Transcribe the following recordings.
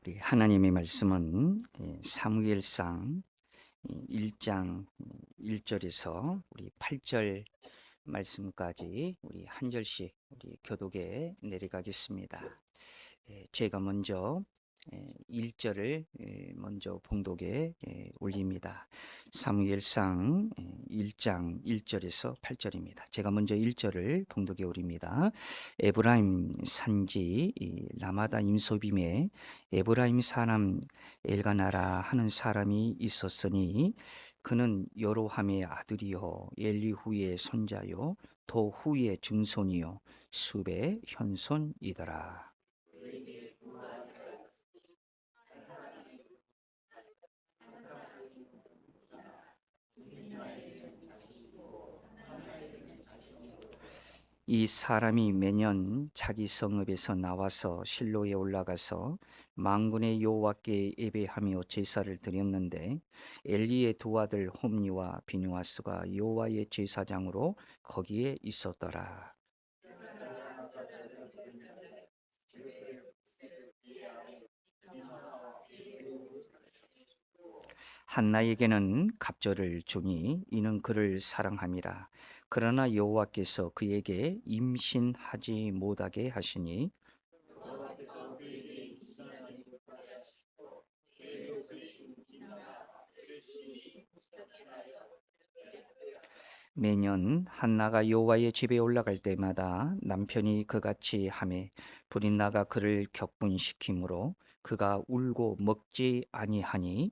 우리 하나님의 말씀은 사무엘상 1장 1절에서 우리 8절 말씀까지 우리 한 절씩 우리 교독에 내려가겠습니다. 제가 먼저 1절을 먼저 봉독에 올립니다. 사무엘상 1장 1절에서 8절입니다. 제가 먼저 1절을 봉독에 올립니다. 에브라임 산지 라마다 임소빔에 에브라임 사람 엘가나라 하는 사람이 있었으니 그는 여로함의 아들이요 엘리후의 손자요 도후의 증손이요 숲의 현손이더라. 이 사람이 매년 자기 성읍에서 나와서 실로에 올라가서 만군의 여호와께 예배하며 제사를 드렸는데 엘리의 두 아들 홈니와 비누아스가 여호와의 제사장으로 거기에 있었더라. 한나에게는 갑절을 주니 이는 그를 사랑함이라. 그러나 여호와께서 그에게 임신하지 못하게 하시니 매년 한나가 여호와의 집에 올라갈 때마다 남편이 그같이 하매 불이 나가 그를 격분시키므로 그가 울고 먹지 아니하니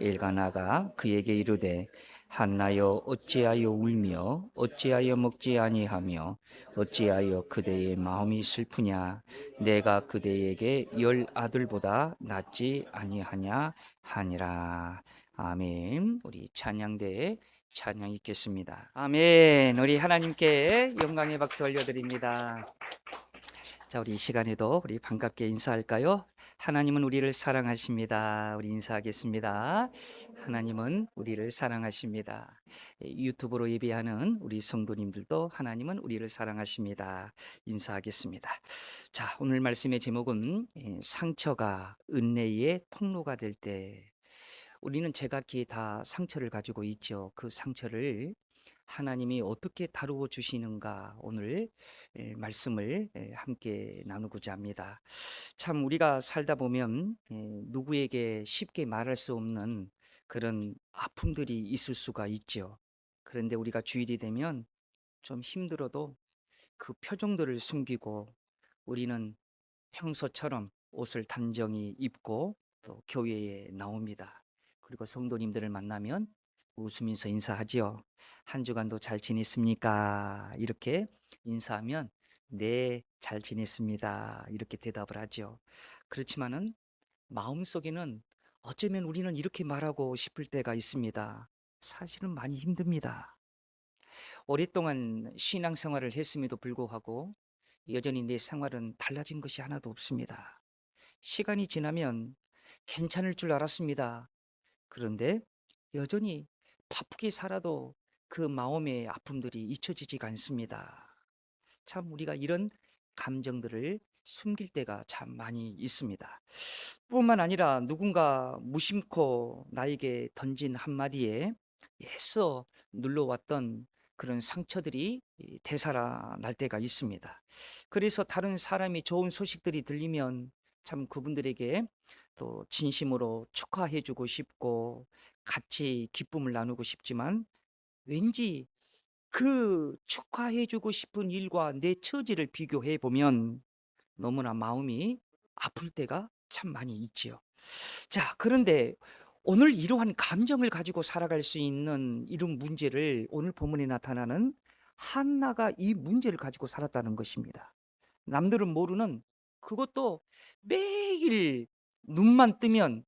엘가나가 그에게 이르되 한나여 어찌하여 울며 어찌하여 먹지 아니하며 어찌하여 그대의 마음이 슬프냐 내가 그대에게 10아들보다 낫지 아니하냐 하니라. 아멘. 우리 찬양대에 찬양 있겠습니다. 아멘. 우리 하나님께 영광의 박수 올려드립니다. 자, 우리 이 시간에도 우리 반갑게 인사할까요? 하나님은 우리를 사랑하십니다. 우리 인사하겠습니다. 하나님은 우리를 사랑하십니다. 유튜브로 예배하는 우리 성도님들도 하나님은 우리를 사랑하십니다. 인사하겠습니다. 자, 오늘 말씀의 제목은 상처가 은혜의 통로가 될 때. 우리는 제각기 다 상처를 가지고 있죠. 그 상처를 하나님이 어떻게 다루어 주시는가 오늘 말씀을 함께 나누고자 합니다. 참 우리가 살다 보면 누구에게 쉽게 말할 수 없는 그런 아픔들이 있을 수가 있죠. 그런데 우리가 주일이 되면 좀 힘들어도 그 표정들을 숨기고 우리는 평소처럼 옷을 단정히 입고 또 교회에 나옵니다. 그리고 성도님들을 만나면 웃으면서 인사하지요. 한 주간도 잘 지냈습니까? 이렇게 인사하면 네, 잘 지냈습니다. 이렇게 대답을 하죠. 그렇지만은 마음속에는 어쩌면 우리는 이렇게 말하고 싶을 때가 있습니다. 사실은 많이 힘듭니다. 오랫동안 신앙생활을 했음에도 불구하고 여전히 내 생활은 달라진 것이 하나도 없습니다. 시간이 지나면 괜찮을 줄 알았습니다. 그런데 여전히 바쁘게 살아도 그 마음의 아픔들이 잊혀지지가 않습니다. 참 우리가 이런 감정들을 숨길 때가 참 많이 있습니다. 뿐만 아니라 누군가 무심코 나에게 던진 한마디에 애써 눌러왔던 그런 상처들이 되살아날 때가 있습니다. 그래서 다른 사람이 좋은 소식들이 들리면 참 그분들에게 또 진심으로 축하해 주고 싶고 같이 기쁨을 나누고 싶지만 왠지 그 축하해 주고 싶은 일과 내 처지를 비교해 보면 너무나 마음이 아플 때가 참 많이 있지요. 자, 그런데 오늘 이러한 감정을 가지고 살아갈 수 있는 이런 문제를 오늘 본문에 나타나는 한나가 이 문제를 가지고 살았다는 것입니다. 남들은 모르는 그것도 매일 눈만 뜨면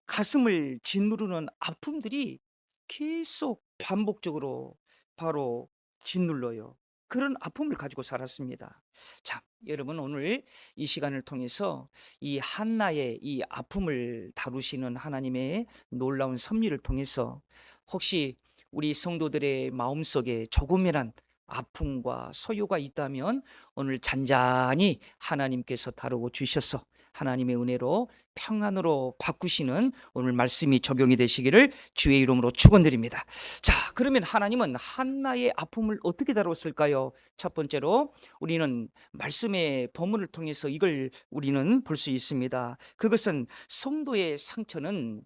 가슴을 짓누르는 아픔들이 계속 반복적으로 바로 짓눌러요. 그런 아픔을 가지고 살았습니다. 자, 여러분 오늘 이 시간을 통해서 이 한나의 이 아픔을 다루시는 하나님의 놀라운 섭리를 통해서 혹시 우리 성도들의 마음속에 조금이란 아픔과 소요가 있다면 오늘 잔잔히 하나님께서 다루고 주셔서 하나님의 은혜로 평안으로 바꾸시는 오늘 말씀이 적용이 되시기를 주의 이름으로 축원드립니다. 자, 그러면 하나님은 한나의 아픔을 어떻게 다뤘을까요? 첫 번째로 우리는 말씀의 본문을 통해서 이걸 우리는 볼 수 있습니다. 그것은 성도의 상처는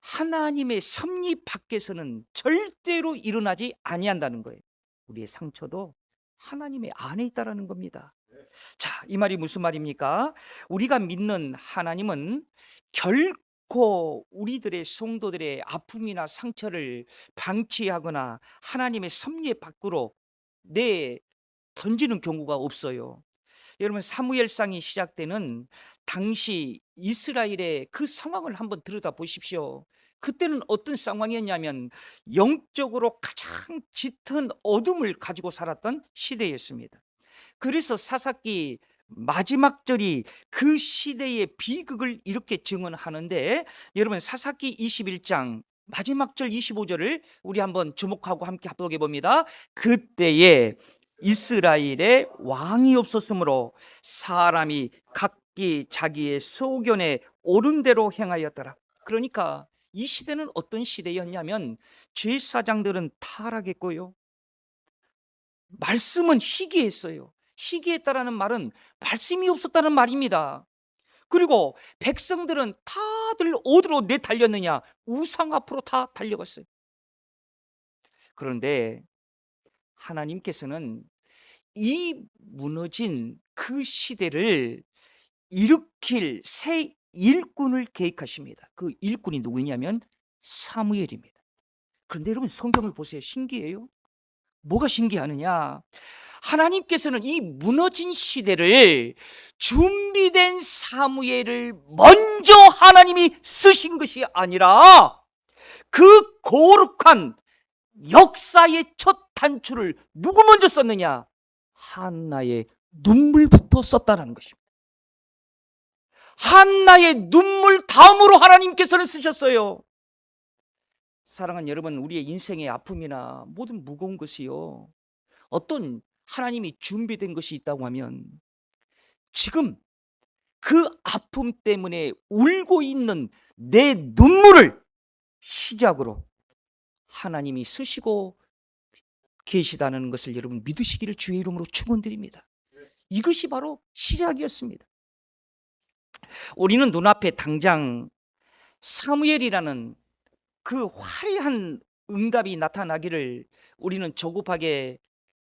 하나님의 섭리 밖에서는 절대로 일어나지 아니한다는 거예요. 우리의 상처도 하나님의 안에 있다라는 겁니다. 자, 이 말이 무슨 말입니까? 우리가 믿는 하나님은 결코 우리들의 성도들의 아픔이나 상처를 방치하거나 하나님의 섭리 밖으로 내 던지는 경우가 없어요. 여러분, 사무엘상이 시작되는 당시 이스라엘의 그 상황을 한번 들여다 보십시오. 그때는 어떤 상황이었냐면 영적으로 가장 짙은 어둠을 가지고 살았던 시대였습니다. 그래서 사사기 마지막 절이 그 시대의 비극을 이렇게 증언하는데, 여러분 사사기 21장 마지막 절 25절을 우리 한번 주목하고 함께 합독해 봅니다. 그때에 이스라엘에 왕이 없었으므로 사람이 각기 자기의 소견에 옳은 대로 행하였더라. 그러니까 이 시대는 어떤 시대였냐면 제사장들은 타락했고요, 말씀은 희귀했어요. 희귀했다라는 말은 말씀이 없었다는 말입니다. 그리고 백성들은 다들 어디로 내달렸느냐? 우상 앞으로 다 달려갔어요. 그런데 하나님께서는 이 무너진 그 시대를 일으킬 새 일꾼을 계획하십니다. 그 일꾼이 누구냐면 사무엘입니다. 그런데 여러분, 성경을 보세요. 신기해요. 뭐가 신기하느냐? 하나님께서는 이 무너진 시대를 준비된 사무엘을 먼저 하나님이 쓰신 것이 아니라 그 거룩한 역사의 첫 단추를 누구 먼저 썼느냐? 한나의 눈물부터 썼다는 것입니다. 한나의 눈물 다음으로 하나님께서는 쓰셨어요. 사랑하는 여러분, 우리의 인생의 아픔이나 모든 무거운 것이요, 어떤 하나님이 준비된 것이 있다고 하면 지금 그 아픔 때문에 울고 있는 내 눈물을 시작으로 하나님이 쓰시고 계시다는 것을 여러분 믿으시기를 주의 이름으로 축원드립니다. 이것이 바로 시작이었습니다. 우리는 눈앞에 당장 사무엘이라는 그 화려한 응답이 나타나기를 우리는 조급하게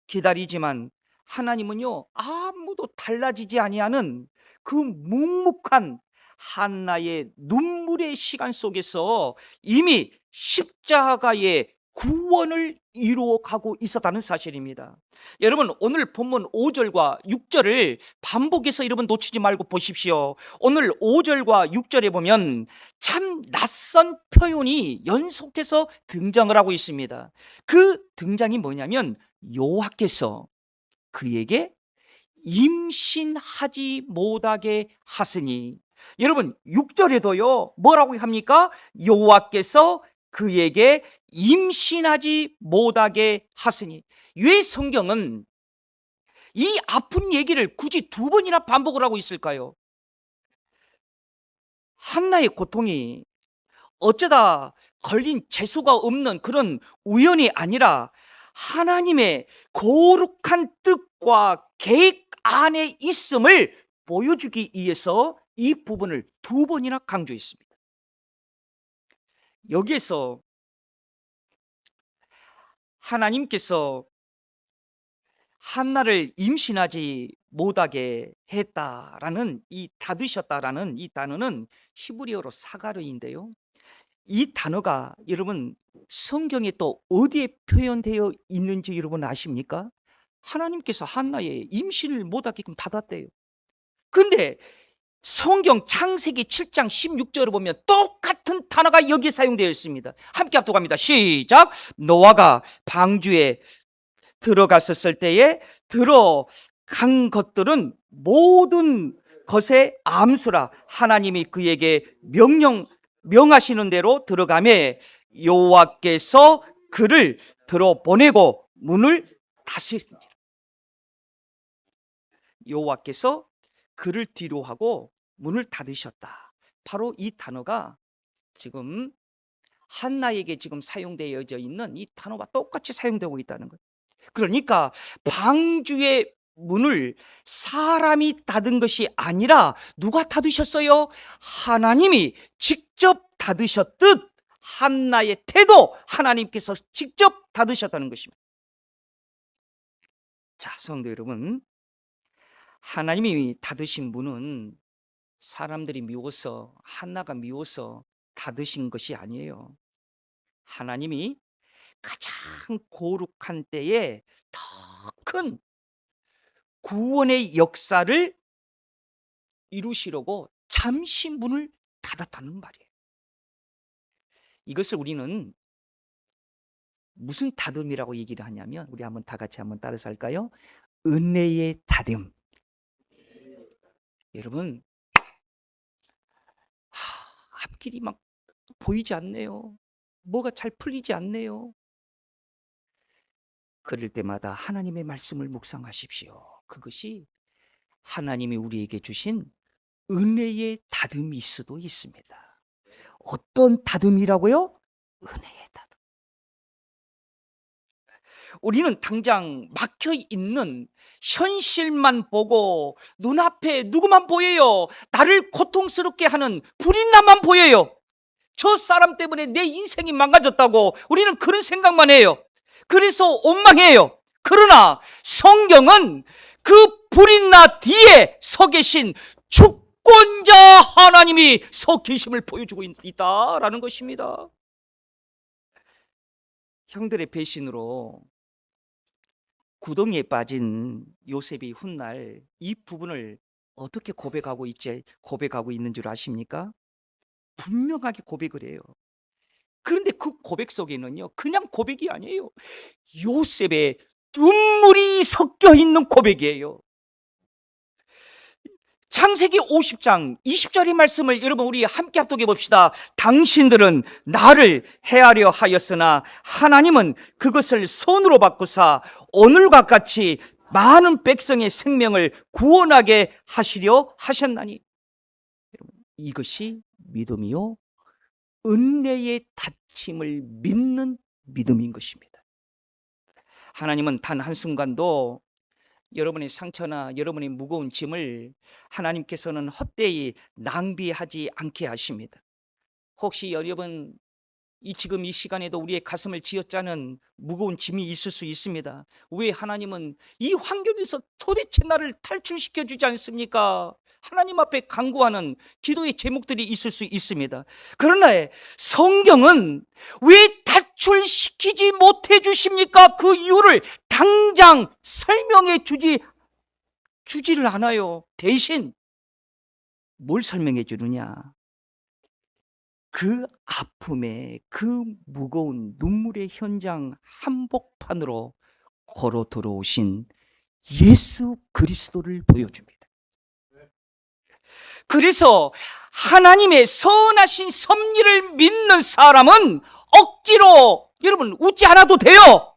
기다리지만, 하나님은요 아무도 달라지지 아니하는 그 묵묵한 한나의 눈물의 시간 속에서 이미 십자가의 구원을 이루어가고 있었다는 사실입니다. 여러분, 오늘 본문 5절과 6절을 반복해서 여러분 놓치지 말고 보십시오. 오늘 5절과 6절에 보면 참 낯선 표현이 연속해서 등장을 하고 있습니다. 그 등장이 뭐냐면 여호와께서 그에게 임신하지 못하게 하시니. 여러분, 6절에도요 뭐라고 합니까? 여호와께서 그에게 임신하지 못하게 하시니. 왜 성경은 이 아픈 얘기를 굳이 두 번이나 반복을 하고 있을까요? 한나의 고통이 어쩌다 걸린 재수가 없는 그런 우연이 아니라 하나님의 거룩한 뜻과 계획 안에 있음을 보여주기 위해서 이 부분을 두 번이나 강조했습니다. 여기에서 하나님께서 한나를 임신하지 못하게 했다라는 이 닫으셨다라는 이 단어는 히브리어로 사가르인데요, 이 단어가 여러분 성경에 또 어디에 표현되어 있는지 여러분 아십니까? 하나님께서 한나의 임신을 못하게끔 닫았대요. 근데 성경 창세기 7장 16절을 보면 똑같은 단어가 여기에 사용되어 있습니다. 함께 합독합니다. 시작. 노아가 방주에 들어갔었을 때에 들어간 것들은 모든 것의 암수라. 하나님이 그에게 명하시는 대로 들어가매 여호와께서 그를 들어보내고 문을 다스렸느니라. 여호와께서 그를 뒤로 하고 문을 닫으셨다. 바로 이 단어가 지금 한나에게 지금 사용되어져 있는 이 단어와 똑같이 사용되고 있다는 거예요. 그러니까 방주의 문을 사람이 닫은 것이 아니라 누가 닫으셨어요? 하나님이 직접 닫으셨듯 한나의 태도, 하나님께서 직접 닫으셨다는 것입니다. 자, 성도 여러분, 하나님이 닫으신 문은 사람들이 미워서, 한나가 미워서 닫으신 것이 아니에요. 하나님이 가장 거룩한 때에 더 큰 구원의 역사를 이루시려고 잠시 문을 닫았다는 말이에요. 이것을 우리는 무슨 닫음이라고 얘기를 하냐면, 우리 한번 다 같이 한번 따라서 할까요? 은혜의 닫음. 여러분, 앞길이 막 보이지 않네요. 뭐가 잘 풀리지 않네요. 그럴 때마다 하나님의 말씀을 묵상하십시오. 그것이 하나님이 우리에게 주신 은혜의 닫음일 수도 있습니다. 어떤 닫음이라고요? 은혜의 닫음. 우리는 당장 막혀 있는 현실만 보고 눈앞에 누구만 보여요? 나를 고통스럽게 하는 불인나만 보여요. 저 사람 때문에 내 인생이 망가졌다고 우리는 그런 생각만 해요. 그래서 원망해요. 그러나 성경은 그 불인나 뒤에 서 계신 주권자 하나님이 서 계심을 보여주고 있다라는 것입니다. 형들의 배신으로 구덩이에 빠진 요셉이 훗날 이 부분을 어떻게 고백하고 있는 줄 아십니까? 분명하게 고백을 해요. 그런데 그 고백 속에는요, 그냥 고백이 아니에요. 요셉의 눈물이 섞여 있는 고백이에요. 창세기 50장 20절의 말씀을 여러분 우리 함께 합독해 봅시다. 당신들은 나를 해하려 하였으나 하나님은 그것을 손으로 바꾸사 오늘과 같이 많은 백성의 생명을 구원하게 하시려 하셨나니. 이것이 믿음이요, 은혜의 닫힘을 믿는 믿음인 것입니다. 하나님은 단 한순간도 여러분의 상처나 여러분의 무거운 짐을 하나님께서는 헛되이 낭비하지 않게 하십니다. 혹시 여러분 지금 이 시간에도 우리의 가슴을 쥐어짜는 무거운 짐이 있을 수 있습니다. 왜 하나님은 이 환경에서 도대체 나를 탈출시켜 주지 않습니까? 하나님 앞에 간구하는 기도의 제목들이 있을 수 있습니다. 그러나 성경은 왜 탈출시키지 못해 주십니까? 그 이유를 당장 설명해 주지를 않아요. 대신 뭘 설명해 주느냐? 그 아픔의 그 무거운 눈물의 현장 한복판으로 걸어 들어오신 예수 그리스도를 보여줍니다. 그래서 하나님의 선하신 섭리를 믿는 사람은 억지로 여러분 웃지 않아도 돼요.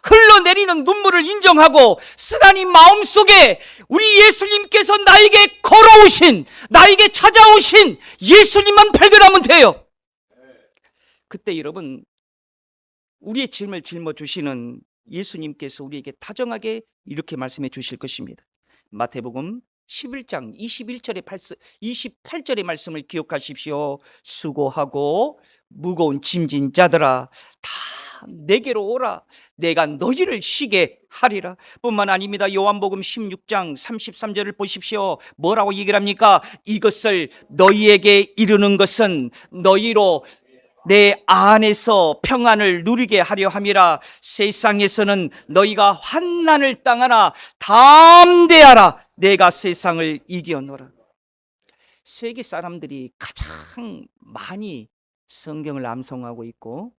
흘러내리는 눈물을 인정하고 쓰라린 마음속에 우리 예수님께서 나에게 걸어오신, 나에게 찾아오신 예수님만 발견하면 돼요. 그때 여러분 우리의 짐을 짊어주시는 예수님께서 우리에게 다정하게 이렇게 말씀해 주실 것입니다. 마태복음 11장 28절의 말씀을 기억하십시오. 수고하고 무거운 짐진 자들아 다 내게로 오라. 내가 너희를 쉬게 하리라. 뿐만 아닙니다. 요한복음 16장 33절을 보십시오. 뭐라고 얘기를 합니까? 이것을 너희에게 이르는 것은 너희로 내 안에서 평안을 누리게 하려 함이라. 세상에서는 너희가 환난을 당하나 담대하라. 내가 세상을 이겨노라. 세계 사람들이 가장 많이 성경을 암송하고 있고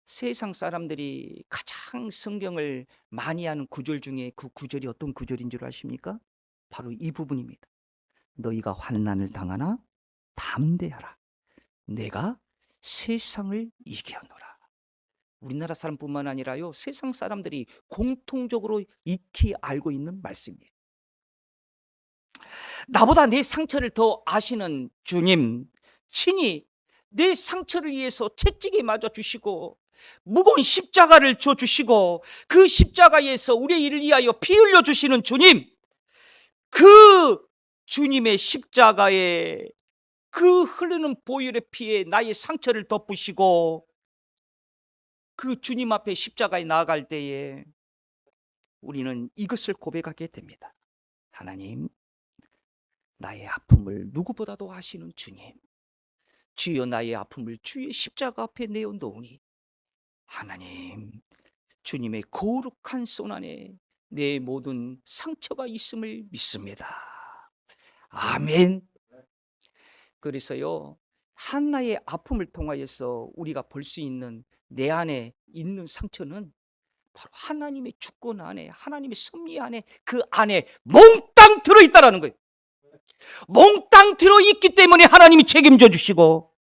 세상 사람들이 가장 성경을 많이 하는 구절 중에 그 구절이 어떤 구절인 줄 아십니까? 바로 이 부분입니다. 너희가 환난을 당하나 담대하라. 내가 세상을 이겨노라. 우리나라 사람뿐만 아니라요, 세상 사람들이 공통적으로 익히 알고 있는 말씀이에요. 나보다 내 상처를 더 아시는 주님, 친히 내 상처를 위해서 채찍에 맞아 주시고 무거운 십자가를 줘 주시고 그 십자가에서 우리의 일을 위하여 피 흘려 주시는 주님, 그 주님의 십자가에 그 흐르는 보혈의 피에 나의 상처를 덮으시고 그 주님 앞에 십자가에 나아갈 때에 우리는 이것을 고백하게 됩니다. 하나님, 나의 아픔을 누구보다도 아시는 주님, 주여 나의 아픔을 주의 십자가 앞에 내어놓으니 하나님, 주님의 거룩한 손 안에 내 모든 상처가 있음을 믿습니다. 아멘. 그래서요, 한나의 아픔을 통하여서 우리가 볼 수 있는 내 안에 있는 상처는 바로 하나님의 주권 안에, 하나님의 섭리 안에, 그 안에 몽땅 들어있다라는 거예요. 몽땅 들어있기 때문에 하나님이 책임져 주시고,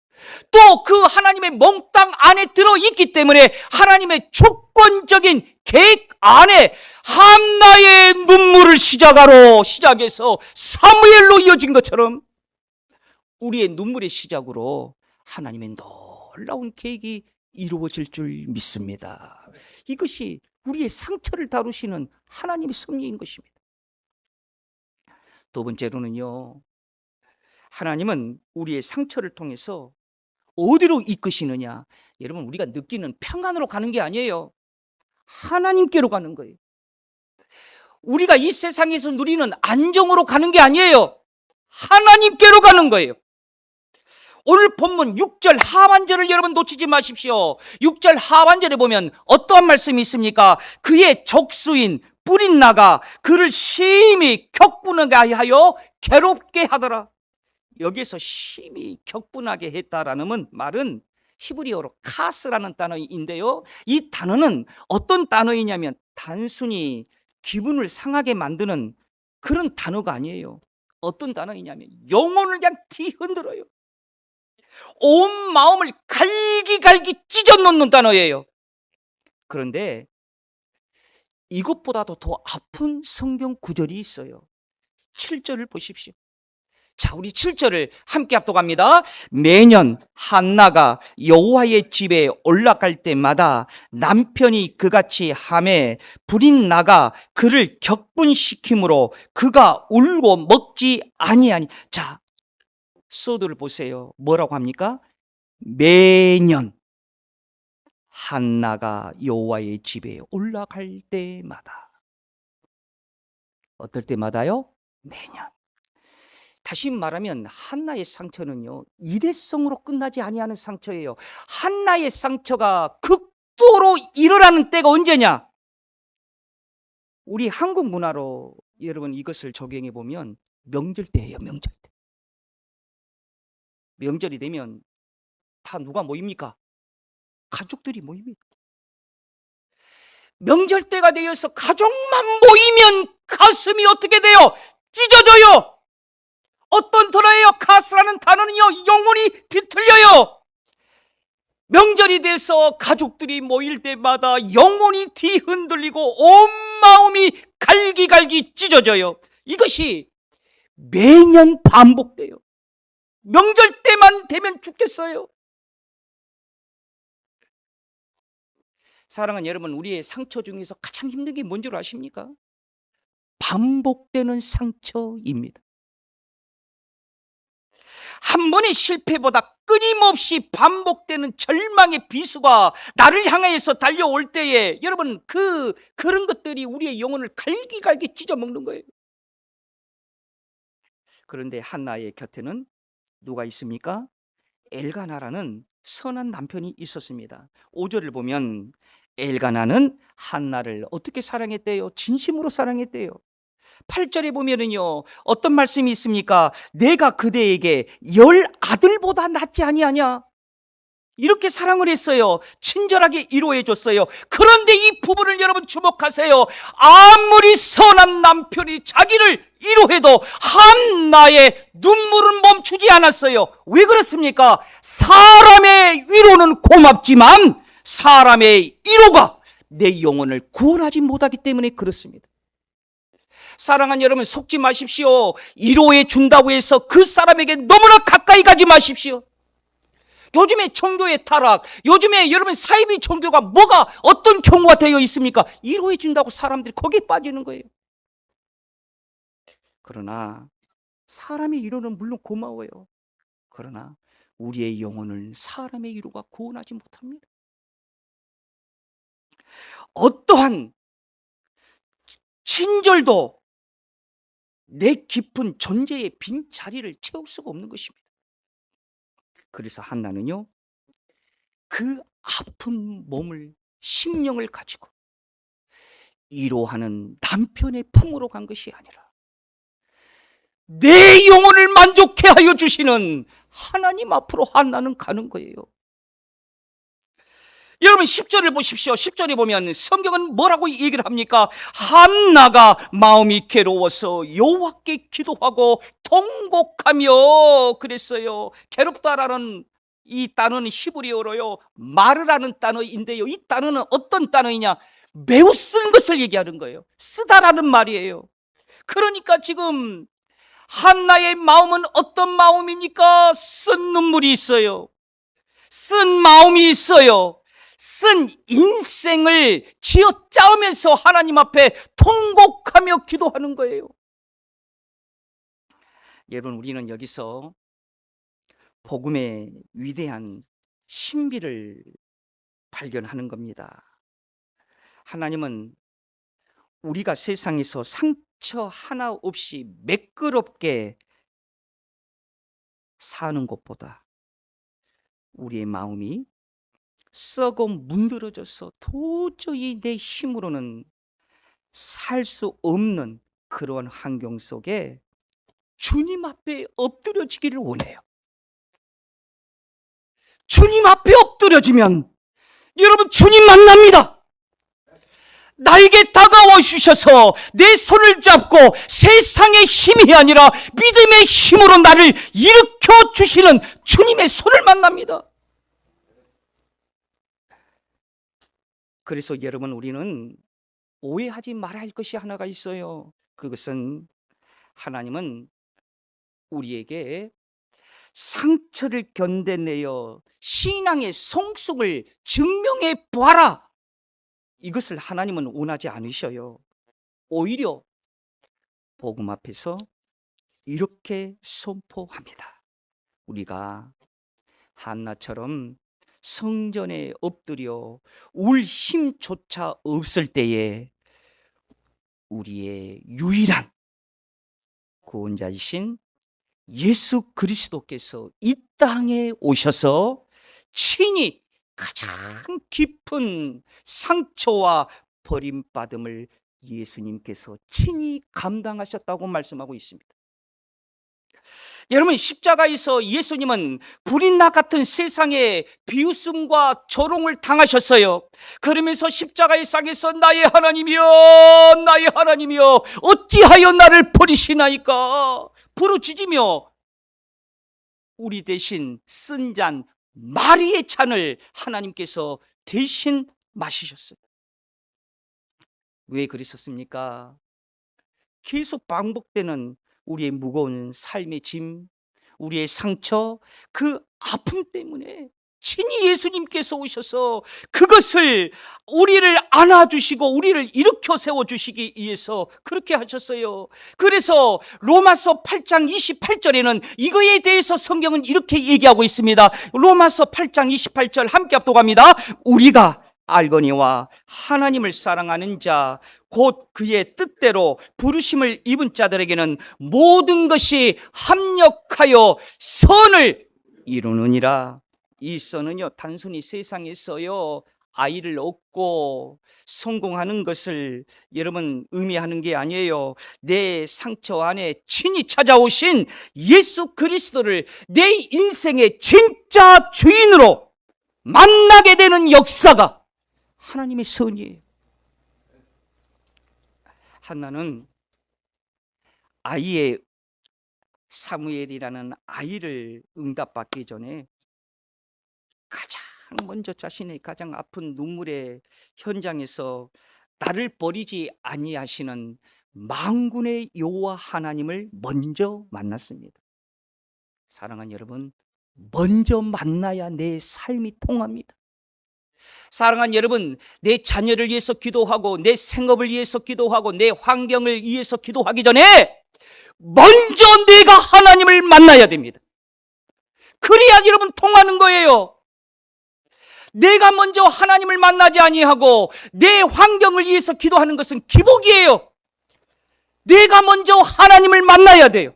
또 그 하나님의 몽땅 안에 들어있기 때문에 하나님의 주권적인 계획 안에 한나의 눈물을 시작해서 사무엘로 이어진 것처럼 우리의 눈물의 시작으로 하나님의 놀라운 계획이 이루어질 줄 믿습니다. 이것이 우리의 상처를 다루시는 하나님의 섭리인 것입니다. 두 번째로는요, 하나님은 우리의 상처를 통해서 어디로 이끄시느냐? 여러분, 우리가 느끼는 평안으로 가는 게 아니에요. 하나님께로 가는 거예요. 우리가 이 세상에서 누리는 안정으로 가는 게 아니에요. 하나님께로 가는 거예요. 오늘 본문 6절 하반절을 여러분 놓치지 마십시오. 6절 하반절에 보면 어떠한 말씀이 있습니까? 그의 적수인 뿌린 나가 그를 심히 격분하게 하여 괴롭게 하더라. 여기에서 심히 격분하게 했다라는 말은 히브리어로 카스라는 단어인데요, 이 단어는 어떤 단어이냐면 단순히 기분을 상하게 만드는 그런 단어가 아니에요. 어떤 단어이냐면 영혼을 그냥 뒤흔들어요. 온 마음을 갈기갈기 찢어놓는 단어예요. 그런데 이것보다도 더 아픈 성경 구절이 있어요. 7절을 보십시오. 자, 우리 7절을 함께 합독합니다. 매년 한나가 여호와의 집에 올라갈 때마다 남편이 그같이 하매 불인 나가 그를 격분시키므로 그가 울고 먹지 아니하니. 자, 소드를 보세요. 뭐라고 합니까? 매년 한나가 여호와의 집에 올라갈 때마다. 어떨 때마다요? 매년. 다시 말하면 한나의 상처는요, 일회성으로 끝나지 아니하는 상처예요. 한나의 상처가 극도로 일어나는 때가 언제냐? 우리 한국 문화로 여러분 이것을 적용해 보면 명절 때예요. 명절 때. 명절이 되면 다 누가 모입니까? 가족들이 모입니다. 명절 때가 되어서 가족만 모이면 가슴이 어떻게 돼요? 찢어져요. 어떤 단어예요? 카스라는 단어는요, 영혼이 뒤틀려요. 명절이 돼서 가족들이 모일 때마다 영혼이 뒤흔들리고 온 마음이 갈기갈기 찢어져요. 이것이 매년 반복돼요. 명절 때만 되면 죽겠어요. 사랑하는 여러분, 우리의 상처 중에서 가장 힘든 게 뭔지 아십니까? 반복되는 상처입니다. 한 번의 실패보다 끊임없이 반복되는 절망의 비수가 나를 향해서 달려올 때에 여러분 그런 것들이 우리의 영혼을 갈기갈기 찢어먹는 거예요. 그런데 한나의 곁에는 누가 있습니까? 엘가나라는 선한 남편이 있었습니다. 5절을 보면 엘가나는 한나를 어떻게 사랑했대요? 진심으로 사랑했대요. 8절에 보면은요, 어떤 말씀이 있습니까? 내가 그대에게 10아들보다 낫지 아니하냐? 이렇게 사랑을 했어요. 친절하게 위로해 줬어요. 그런데 이 부분을 여러분 주목하세요. 아무리 선한 남편이 자기를 위로해도 한나의 눈물은 멈추지 않았어요. 왜 그렇습니까? 사람의 위로는 고맙지만 사람의 이로가 내 영혼을 구원하지 못하기 때문에 그렇습니다. 사랑하는 여러분, 속지 마십시오. 이로해 준다고 해서 그 사람에게 너무나 가까이 가지 마십시오. 요즘에 종교의 타락, 요즘에 여러분 사이비 종교가 어떤 경우가 되어 있습니까? 이로해 준다고 사람들이 거기에 빠지는 거예요. 그러나 사람의 위로는 물론 고마워요. 그러나 우리의 영혼을 사람의 위로가 구원하지 못합니다. 어떠한 친절도 내 깊은 존재의 빈 자리를 채울 수가 없는 것입니다. 그래서 한나는요, 그 아픈 몸을, 심령을 가지고 위로하는 남편의 품으로 간 것이 아니라 내 영혼을 만족해 하여 주시는 하나님 앞으로 한나는 가는 거예요. 여러분 10절을 보십시오. 10절에 보면 성경은 뭐라고 얘기를 합니까? 한나가 마음이 괴로워서 여호와께 기도하고 통곡하며 그랬어요. 괴롭다라는 이 단어는 히브리어로요, 마르라는 단어인데요, 이 단어는 어떤 단어이냐? 매우 쓴 것을 얘기하는 거예요. 쓰다라는 말이에요. 그러니까 지금 한나의 마음은 어떤 마음입니까? 쓴 눈물이 있어요. 쓴 마음이 있어요. 쓴 인생을 쥐어짜으면서 하나님 앞에 통곡하며 기도하는 거예요. 여러분, 우리는 여기서 복음의 위대한 신비를 발견하는 겁니다. 하나님은 우리가 세상에서 상처 하나 없이 매끄럽게 사는 것보다 우리의 마음이 썩어 문드러져서 도저히 내 힘으로는 살 수 없는 그러한 환경 속에 주님 앞에 엎드려지기를 원해요. 주님 앞에 엎드려지면 여러분, 주님 만납니다. 나에게 다가와 주셔서 내 손을 잡고 세상의 힘이 아니라 믿음의 힘으로 나를 일으켜 주시는 주님의 손을 만납니다. 그래서 여러분, 우리는 오해하지 말아야 할 것이 하나가 있어요. 그것은 하나님은 우리에게 상처를 견뎌내어 신앙의 성숙을 증명해 보아라, 이것을 하나님은 원하지 않으셔요. 오히려 복음 앞에서 이렇게 선포합니다. 우리가 한나처럼 성전에 엎드려 울 힘조차 없을 때에 우리의 유일한 구원자이신 예수 그리스도께서 이 땅에 오셔서 친히 가장 깊은 상처와 버림받음을 예수님께서 친히 감당하셨다고 말씀하고 있습니다. 여러분, 십자가에서 예수님은 불이 나 같은 세상에 비웃음과 조롱을 당하셨어요. 그러면서 십자가의 상에서 나의 하나님이여, 나의 하나님이여, 어찌하여 나를 버리시나이까 부르짖으며 우리 대신 쓴 잔 마리의 잔을 하나님께서 대신 마시셨어요. 왜 그러셨습니까? 계속 반복되는 우리의 무거운 삶의 짐, 우리의 상처, 그 아픔 때문에 친히 예수님께서 오셔서 그것을 우리를 안아주시고 우리를 일으켜 세워주시기 위해서 그렇게 하셨어요. 그래서 로마서 8장 28절에는 이거에 대해서 성경은 이렇게 얘기하고 있습니다. 로마서 8장 28절 함께 합독합니다. 우리가 알거니와 하나님을 사랑하는 자 곧 그의 뜻대로 부르심을 입은 자들에게는 모든 것이 합력하여 선을 이루느니라. 이 선은요, 단순히 세상에서요 아이를 얻고 성공하는 것을 여러분 의미하는 게 아니에요. 내 상처 안에 친히 찾아오신 예수 그리스도를 내 인생의 진짜 주인으로 만나게 되는 역사가 하나님의 선이에요. 한나는 아이의 사무엘이라는 아이를 응답받기 전에 가장 먼저 자신의 가장 아픈 눈물의 현장에서 나를 버리지 아니하시는 만군의 여호와 하나님을 먼저 만났습니다. 사랑하는 여러분, 먼저 만나야 내 삶이 통합니다. 사랑하는 여러분, 내 자녀를 위해서 기도하고 내 생업을 위해서 기도하고 내 환경을 위해서 기도하기 전에 먼저 내가 하나님을 만나야 됩니다. 그래야 여러분 통하는 거예요. 내가 먼저 하나님을 만나지 아니하고 내 환경을 위해서 기도하는 것은 기복이에요. 내가 먼저 하나님을 만나야 돼요.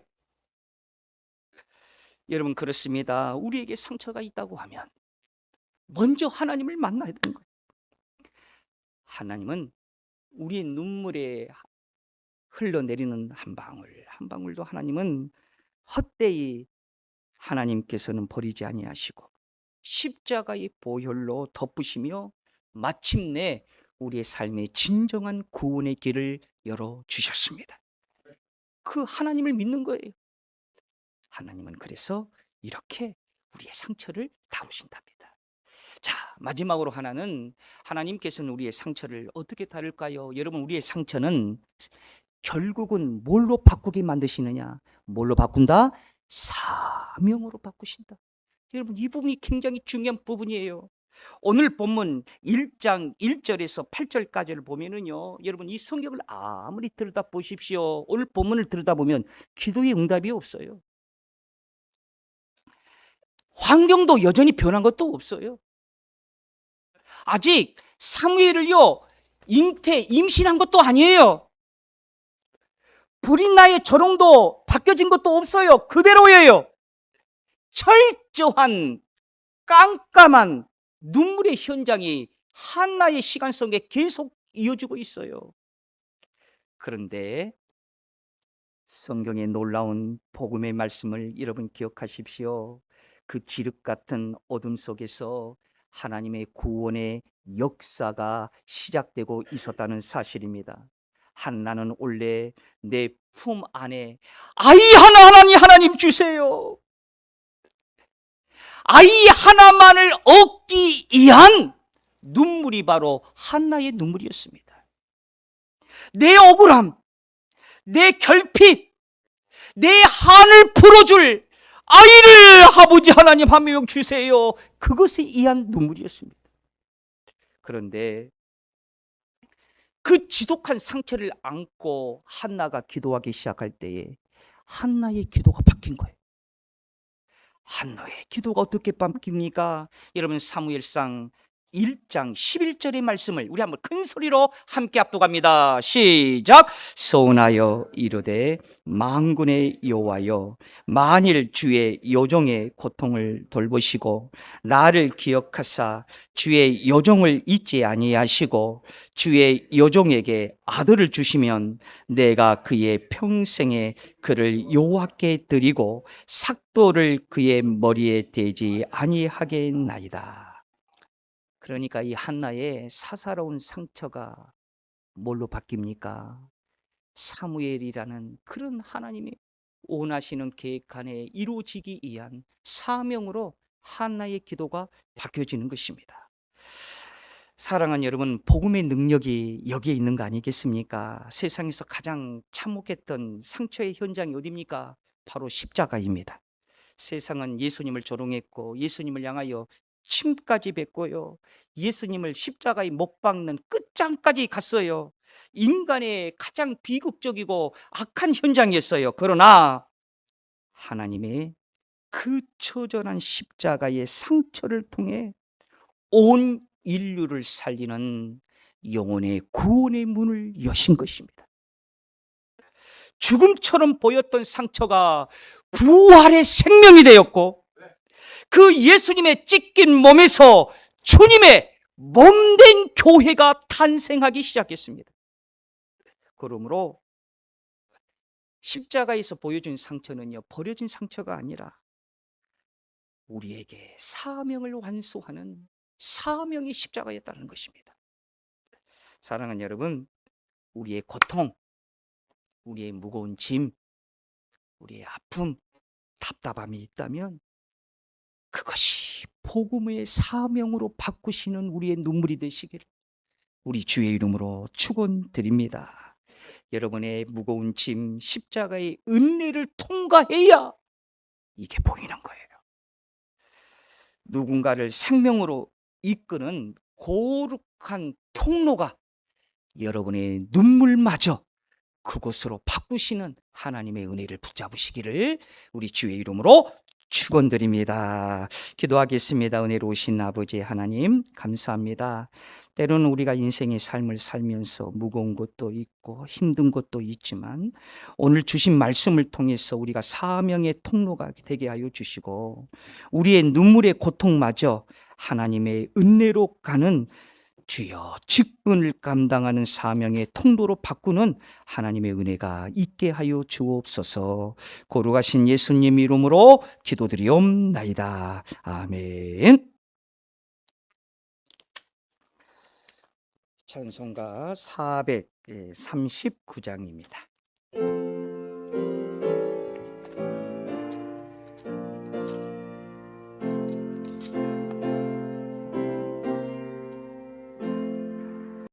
여러분, 그렇습니다. 우리에게 상처가 있다고 하면 먼저 하나님을 만나야 되는 거예요. 하나님은 우리의 눈물에 흘러내리는 한 방울 한 방울도 하나님은 헛되이 하나님께서는 버리지 아니하시고 십자가의 보혈로 덮으시며 마침내 우리의 삶의 진정한 구원의 길을 열어주셨습니다. 그 하나님을 믿는 거예요. 하나님은 그래서 이렇게 우리의 상처를 다루신답니다. 자, 마지막으로 하나는 하나님께서는 우리의 상처를 어떻게 다룰까요? 여러분, 우리의 상처는 결국은 뭘로 바꾸게 만드시느냐? 뭘로 바꾼다? 사명으로 바꾸신다. 여러분, 이 부분이 굉장히 중요한 부분이에요. 오늘 본문 1장 1절에서 8절까지를 보면은요, 여러분 이 성경을 아무리 들여다보십시오. 오늘 본문을 들여다보면 기도의 응답이 없어요. 환경도 여전히 변한 것도 없어요. 아직 사무엘을요 임신한 것도 아니에요. 불인나의 조롱도 바뀌어진 것도 없어요. 그대로예요. 철저한 깜깜한 눈물의 현장이 한나의 시간 속에 계속 이어지고 있어요. 그런데 성경의 놀라운 복음의 말씀을 여러분 기억하십시오. 그 지륵 같은 어둠 속에서 하나님의 구원의 역사가 시작되고 있었다는 사실입니다. 한나는 원래 내 품 안에 아이 하나님 주세요. 아이 하나만을 얻기 위한 눈물이 바로 한나의 눈물이었습니다. 내 억울함, 내 결핍, 내 한을 풀어줄 아이를 아버지 하나님 한 명 주세요. 그것에 의한 눈물이었습니다. 그런데 그 지독한 상처를 안고 한나가 기도하기 시작할 때에 한나의 기도가 바뀐 거예요. 한나의 기도가 어떻게 바뀝니까? 여러분, 사무엘상 1장 11절의 말씀을 우리 한번 큰 소리로 함께 합독합니다. 시작. 서운하여 이르되 만군의 여호와여, 만일 주의 여종의 고통을 돌보시고 나를 기억하사 주의 여종을 잊지 아니하시고 주의 여종에게 아들을 주시면 내가 그의 평생에 그를 여호와께 드리고 삭도를 그의 머리에 대지 아니하겠나이다. 그러니까 이 한나의 사사로운 상처가 뭘로 바뀝니까? 사무엘이라는 그런 하나님이 원하시는 계획 안에 이루어지기 위한 사명으로 한나의 기도가 바뀌어지는 것입니다. 사랑하는 여러분, 복음의 능력이 여기에 있는 거 아니겠습니까? 세상에서 가장 참혹했던 상처의 현장이 어디입니까? 바로 십자가입니다. 세상은 예수님을 조롱했고 예수님을 향하여 침까지 뱉고요, 예수님을 십자가에 못 박는 끝장까지 갔어요. 인간의 가장 비극적이고 악한 현장이었어요. 그러나 하나님의 그 처절한 십자가의 상처를 통해 온 인류를 살리는 영혼의 구원의 문을 여신 것입니다. 죽음처럼 보였던 상처가 부활의 생명이 되었고, 그 예수님의 찢긴 몸에서 주님의 몸된 교회가 탄생하기 시작했습니다. 그러므로 십자가에서 보여준 상처는요, 버려진 상처가 아니라 우리에게 사명을 완수하는 사명이 십자가였다는 것입니다. 사랑하는 여러분, 우리의 고통, 우리의 무거운 짐, 우리의 아픔, 답답함이 있다면 그것이 복음의 사명으로 바꾸시는 우리의 눈물이 되시기를 우리 주의 이름으로 축원드립니다. 여러분의 무거운 짐 십자가의 은혜를 통과해야 이게 보이는 거예요. 누군가를 생명으로 이끄는 거룩한 통로가 여러분의 눈물마저 그곳으로 바꾸시는 하나님의 은혜를 붙잡으시기를 우리 주의 이름으로 축원드립니다. 기도하겠습니다. 은혜로우신 아버지 하나님 감사합니다. 때로는 우리가 인생의 삶을 살면서 무거운 것도 있고 힘든 것도 있지만 오늘 주신 말씀을 통해서 우리가 사명의 통로가 되게 하여 주시고 우리의 눈물의 고통마저 하나님의 은혜로 가는 주여 직분을 감당하는 사명의 통로로 바꾸는 하나님의 은혜가 있게 하여 주옵소서. 거룩하신 예수님 이름으로 기도드리옵나이다. 아멘. 찬송가 439장입니다.